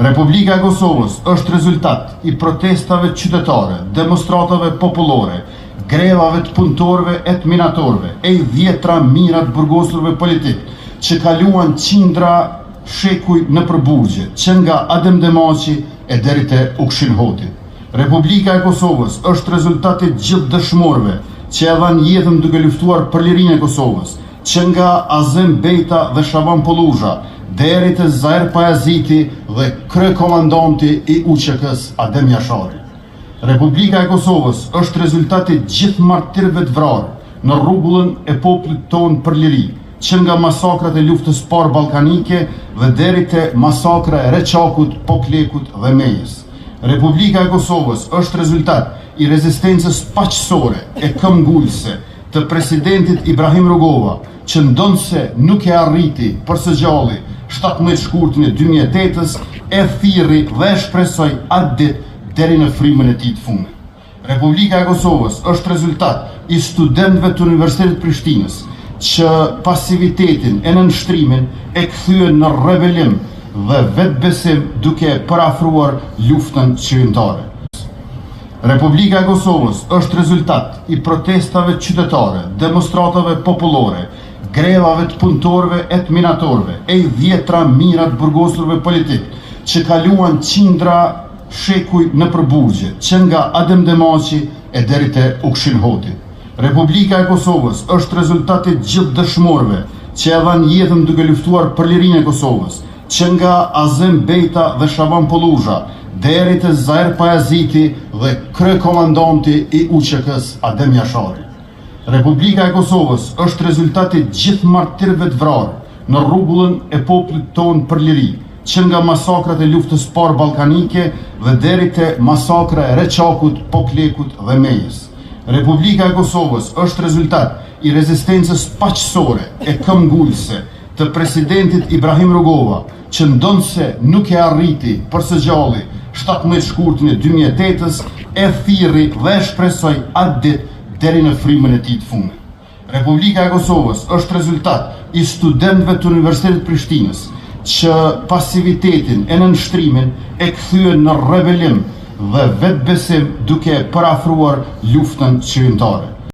Republika e Kosovës është rezultat i protestave qytetare, demonstratave popullore, grevave të punëtorëve e të minatorëve, e i dhjetra mijëra të burgosurve politik që kaluan qindra shekuj në përburgje, që nga Adem Demaci e deri te Ukshin Hoti. Republika e Kosovës është rezultati gjithë dëshmorëve që e dhanë jetën duke luftuar për lirinë e Kosovës, që nga Azem Bejta dhe Shaban Poluzha, deri te Zair Pajaziti dhe kryekomandanti i UÇK-s Adem Jashari. Republika e Kosovës është rezultati gjithë martirëve të vrarë në rrugullën e popullit tonë për liri, që nga masakrat e luftës parë ballkanike dhe deri te masakra e Reçakut, Poklekut dhe Mejës. Republika e Kosovës është rezultat i rezistencës paqësore e këmbgulse të presidentit Ibrahim Rugova, që ndonse nuk e arriti përsë gjalli 17 shkurtin e 2008-s, e thirri dhe e shpresoj atë ditë deri në frymën e tij të fundit. Republika e Kosovës është rezultat i studentëve të Universitetit Prishtinës, që pasivitetin e nënshtrimin e kthyen në rebelim dhe vetbesim duke parafruar luftën qytetare. Republika e Kosovës është rezultat i protestave qytetare, demonstratave popullore, grevave të punëtorëve e të minatorëve, e i dhjetra mijëra të burgosurve politik që kaluan qindra shekuj në përburgje, që nga Adem Demaci e deri te Ukshin Hoti. Republika e Kosovës është rezultati gjithë dëshmorëve që e dhanë jetën duke luftuar për lirinë e Kosovës, që nga Azem Bejta dhe Shaban Poluzha, deri te Zair Pajaziti dhe kryekomandanti i UÇK-s Adem Jashari. Republika e Kosovës është rezultati gjithë martirëve të vrarë në rrugullën e popullit tonë për liri, që nga masakrat e luftës parë ballkanike dhe deri te masakra e Reçakut, Poklekut dhe Mejës. Republika e Kosovës është rezultat i rezistencës paqësore e këmbgulse të presidentit Ibrahim Rugova, që ndonse nuk e arriti përsë gjalli 17 shkurtin e 2008-s, e thirri dhe e shpresoj atë ditë deri në frymën e tij të fundit. Republika e Kosovës është rezultat i studentëve të Universitetit Prishtinës, që pasivitetin e nënshtrimin e kthyen në rebelim dhe vetbesim duke parafruar luftën qytetare.